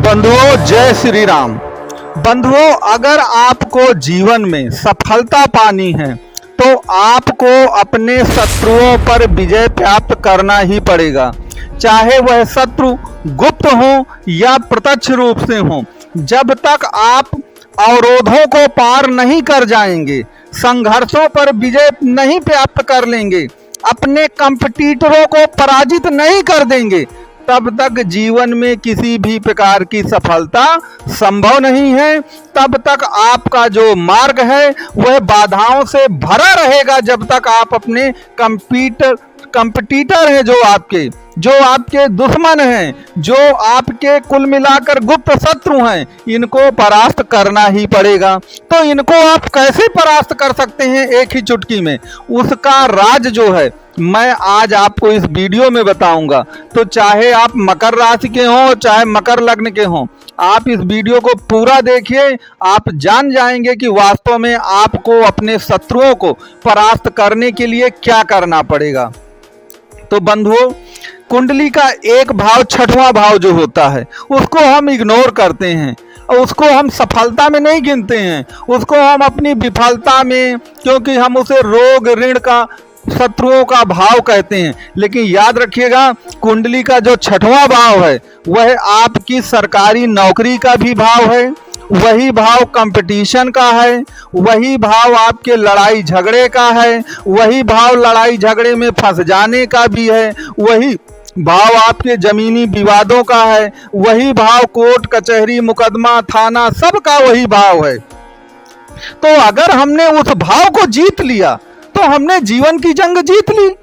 बंधुओं, जय श्री राम। बंधुओं, अगर आपको जीवन में सफलता पानी है तो आपको अपने शत्रुओं पर विजय प्राप्त करना ही पड़ेगा, चाहे वह शत्रु गुप्त हो या प्रत्यक्ष रूप से हो। जब तक आप अवरोधों को पार नहीं कर जाएंगे, संघर्षों पर विजय नहीं प्राप्त कर लेंगे, अपने कंपटीटरों को पराजित नहीं कर देंगे, तब तक जीवन में किसी भी प्रकार की सफलता संभव नहीं है। तब तक आपका जो मार्ग है वह बाधाओं से भरा रहेगा। जब तक आप अपने कंपटीटर हैं, जो आपके दुश्मन हैं, जो आपके कुल मिलाकर गुप्त शत्रु हैं, इनको परास्त करना ही पड़ेगा। तो इनको आप कैसे परास्त कर सकते हैं एक ही चुटकी में, उसका राज जो है मैं आज आपको इस वीडियो में बताऊंगा। तो चाहे आप मकर राशि के हों, चाहे मकर लग्न के हों, आप इस वीडियो को पूरा देखिए। आप जान जाएंगे कि वास्तव में आपको अपने शत्रुओं को परास्त करने के लिए क्या करना पड़ेगा। तो बंधुओं, कुंडली का एक भाव, छठवां भाव जो होता है, उसको हम इग्नोर करते हैं और उसको हम सफलता में नहीं गिनते हैं, उसको हम अपनी विफलता में, क्योंकि हम उसे रोग, ऋण का, शत्रुओं का भाव कहते हैं। लेकिन याद रखिएगा, कुंडली का जो छठवां भाव है वह आपकी सरकारी नौकरी का भी भाव है, वही भाव कंपटीशन का है, वही भाव आपके लड़ाई झगड़े का है, वही भाव लड़ाई झगड़े में फंस जाने का भी है, वही भाव आपके जमीनी विवादों का है, वही भाव कोर्ट कचहरी मुकदमा थाना सबका वही भाव है। तो अगर हमने उस भाव को जीत लिया तो हमने जीवन की जंग जीत ली।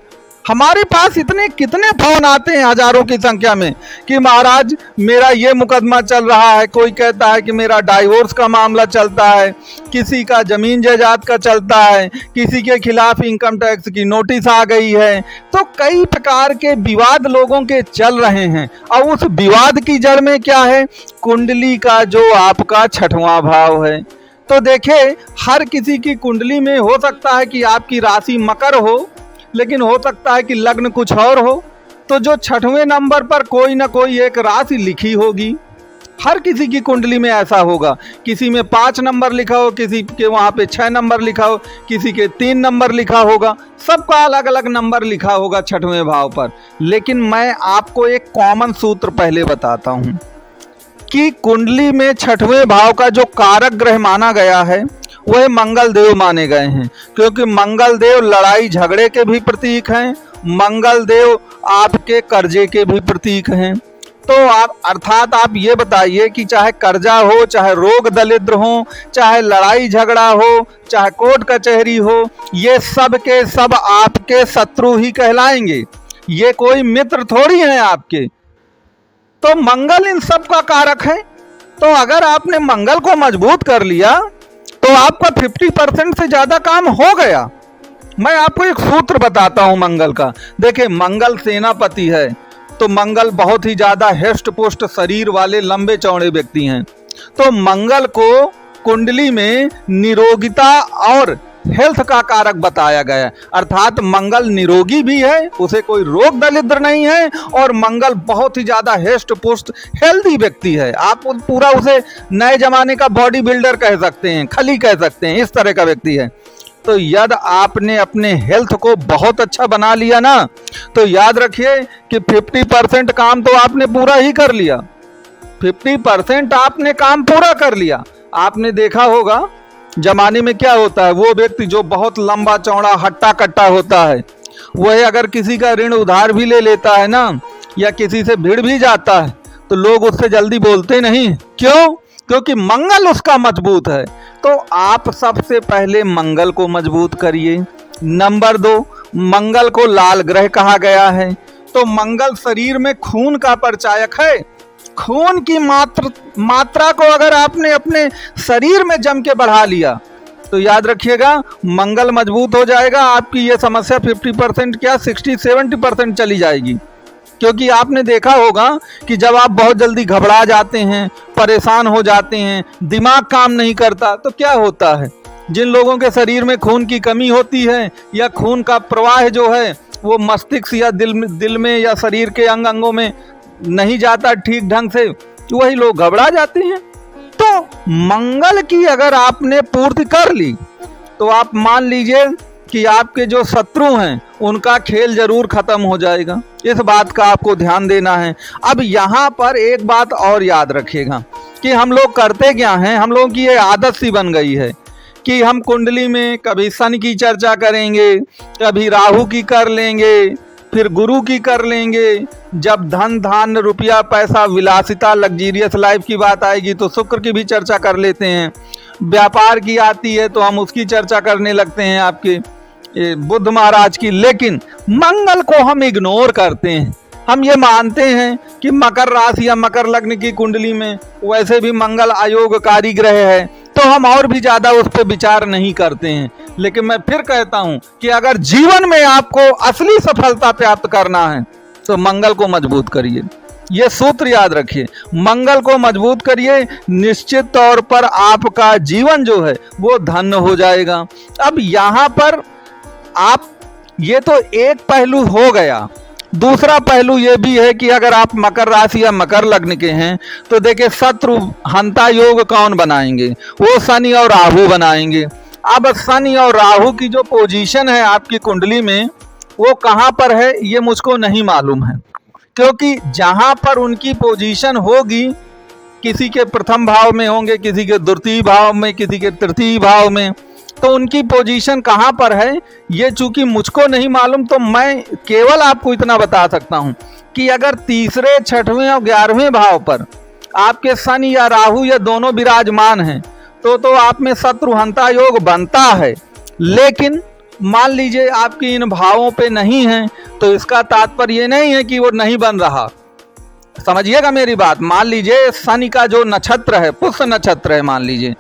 हमारे पास इतने कितने फोन आते हैं हजारों की संख्या में कि महाराज मेरा ये मुकदमा चल रहा है, कोई कहता है कि मेरा डाइवोर्स का मामला चलता है, किसी का जमीन जायदाद का चलता है, किसी के खिलाफ इनकम टैक्स की नोटिस आ गई है। तो कई प्रकार के विवाद लोगों के चल रहे हैं और उस विवाद की जड़ में क्या है? कुंडली का जो आपका छठवां भाव है। तो देखिए, हर किसी की कुंडली में हो सकता है कि आपकी राशि मकर हो, लेकिन हो सकता है कि लग्न कुछ और हो। तो जो छठवें नंबर पर कोई ना कोई एक राशि लिखी होगी, हर किसी की कुंडली में ऐसा होगा। किसी में 5 नंबर लिखा हो, किसी के वहाँ पे 6 नंबर लिखा हो, किसी के 3 नंबर लिखा होगा, सबका अलग अलग नंबर लिखा होगा छठवें भाव पर। लेकिन मैं आपको एक कॉमन सूत्र पहले बताता हूँ कि कुंडली में छठवें भाव का जो कारक ग्रह माना गया है वह मंगल देव माने गए हैं, क्योंकि मंगल देव लड़ाई झगड़े के भी प्रतीक हैं, मंगल देव आपके कर्जे के भी प्रतीक हैं। तो अर्थात आप ये बताइए कि चाहे कर्जा हो, चाहे रोग दरिद्र हो, चाहे लड़ाई झगड़ा हो, चाहे कोर्ट कचहरी हो, ये सब के सब आपके शत्रु ही कहलाएंगे, ये कोई मित्र थोड़ी हैं आपके। तो मंगल इन सब का कारक है। तो अगर आपने मंगल को मजबूत कर लिया तो आपका 50% से ज्यादा काम हो गया। मैं आपको एक सूत्र बताता हूं मंगल का। देखिए, मंगल सेनापति है, तो मंगल बहुत ही ज्यादा हृष्ट पुष्ट शरीर वाले लंबे चौड़े व्यक्ति हैं। तो मंगल को कुंडली में निरोगिता और हेल्थ का कारक बताया गया है, अर्थात मंगल निरोगी भी है, उसे कोई रोग दरिद्र नहीं है, और मंगल बहुत ही ज्यादा हृष्ट पुष्ट हेल्दी व्यक्ति है। आप पूरा उसे नए जमाने का बॉडी बिल्डर कह सकते हैं, खली कह सकते हैं, इस तरह का व्यक्ति है। तो यदि आपने अपने हेल्थ को बहुत अच्छा बना लिया ना, तो याद रखिए कि 50% काम तो आपने पूरा ही कर लिया। 50% आपने काम पूरा कर लिया। आपने देखा होगा जमाने में क्या होता है, वो व्यक्ति जो बहुत लंबा चौड़ा हट्टा कट्टा होता है, वह अगर किसी का ऋण उधार भी ले लेता है ना, या किसी से भिड़ भी जाता है, तो लोग उससे जल्दी बोलते नहीं। क्यों? क्योंकि मंगल उसका मजबूत है। तो आप सबसे पहले मंगल को मजबूत करिए। नंबर 2, मंगल को लाल ग्रह कहा गया है। तो मंगल शरीर में खून का परिचायक है। खून की मात्रा को अगर आपने अपने शरीर में जम के बढ़ा लिया तो याद रखिएगा मंगल मजबूत हो जाएगा। आपकी ये समस्या 50% क्या 60-70% चली जाएगी। क्योंकि आपने देखा होगा कि जब आप बहुत जल्दी घबरा जाते हैं, परेशान हो जाते हैं, दिमाग काम नहीं करता, तो क्या होता है, जिन लोगों के शरीर में खून की कमी होती है या खून का प्रवाह जो है वो मस्तिष्क या दिल में या शरीर के अंगों में नहीं जाता ठीक ढंग से, वही लोग घबरा जाते हैं। तो मंगल की अगर आपने पूर्ति कर ली तो आप मान लीजिए कि आपके जो शत्रु हैं उनका खेल जरूर खत्म हो जाएगा। इस बात का आपको ध्यान देना है। अब यहाँ पर एक बात और याद रखिएगा कि हम लोग करते क्या हैं, हम लोगों की ये आदत सी बन गई है कि हम कुंडली में कभी शनि की चर्चा करेंगे, कभी राहु की कर लेंगे, फिर गुरु की कर लेंगे। जब धन धान्य रुपया पैसा विलासिता लग्जीरियस लाइफ की बात आएगी तो शुक्र की भी चर्चा कर लेते हैं। व्यापार की आती है तो हम उसकी चर्चा करने लगते हैं, आपके बुद्ध महाराज की। लेकिन मंगल को हम इग्नोर करते हैं। हम ये मानते हैं कि मकर राशि या मकर लग्न की कुंडली में वैसे भी मंगल अयोगकारी ग्रह है, तो हम और भी ज्यादा उस पर विचार नहीं करते हैं। लेकिन मैं फिर कहता हूं कि अगर जीवन में आपको असली सफलता प्राप्त करना है तो मंगल को मजबूत करिए। ये सूत्र याद रखिए, मंगल को मजबूत करिए, निश्चित तौर पर आपका जीवन जो है वो धन्य हो जाएगा। अब यहाँ पर आप, ये तो एक पहलू हो गया। दूसरा पहलू ये भी है कि अगर आप मकर राशि या मकर लग्न के हैं तो देखिए शत्रु हंता योग कौन बनाएंगे, वो शनि और राहु बनाएंगे। अब शनि और राहु की जो पोजीशन है आपकी कुंडली में वो कहाँ पर है ये मुझको नहीं मालूम है, क्योंकि जहां पर उनकी पोजीशन होगी, किसी के प्रथम भाव में होंगे, किसी के द्वितीय भाव में, किसी के तृतीय भाव में, तो उनकी पोजीशन कहां पर है ये चूंकि मुझको नहीं मालूम, तो मैं केवल आपको इतना बता सकता हूं कि अगर तीसरे, छठवें और 11वें भाव पर आपके शनि या राहु या दोनों विराजमान हैं तो आप में शत्रुहंता योग बनता है। लेकिन मान लीजिए आपकी इन भावों पे नहीं है तो इसका तात्पर्य ये नहीं है कि वो नहीं बन रहा। समझिएगा मेरी बात। मान लीजिए शनि का जो नक्षत्र है पुष्य नक्षत्र है मान लीजिए,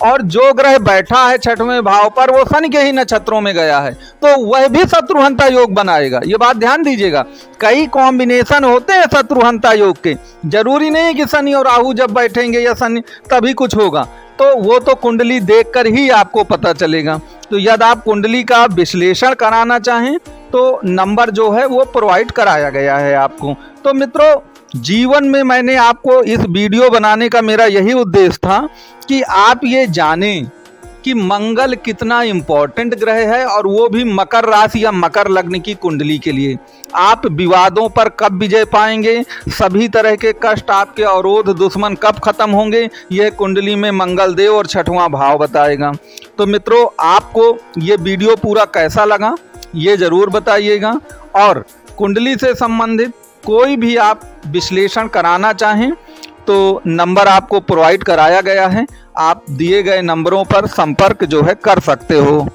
और जो ग्रह बैठा है छठवें भाव पर वो शनि के ही नक्षत्रों में गया है, तो वह भी शत्रुहंता योग बनाएगा। ये बात ध्यान दीजिएगा। कई कॉम्बिनेशन होते हैं शत्रुहंता योग के, जरूरी नहीं है कि शनि और राहु जब बैठेंगे या शनि तभी कुछ होगा, तो वो तो कुंडली देखकर ही आपको पता चलेगा। तो यदि आप कुंडली का विश्लेषण कराना चाहें तो नंबर जो है वो प्रोवाइड कराया गया है आपको। तो मित्रों, जीवन में मैंने आपको इस वीडियो बनाने का मेरा यही उद्देश्य था कि आप ये जानें कि मंगल कितना इम्पोर्टेंट ग्रह है, और वो भी मकर राशि या मकर लग्न की कुंडली के लिए। आप विवादों पर कब विजय पाएंगे, सभी तरह के कष्ट, आपके अवरोध, दुश्मन कब खत्म होंगे, यह कुंडली में मंगल देव और छठवां भाव बताएगा। तो मित्रों, आपको ये वीडियो पूरा कैसा लगा ये ज़रूर बताइएगा, और कुंडली से संबंधित कोई भी आप विश्लेषण कराना चाहें तो नंबर आपको प्रोवाइड कराया गया है। आप दिए गए नंबरों पर संपर्क जो है कर सकते हो।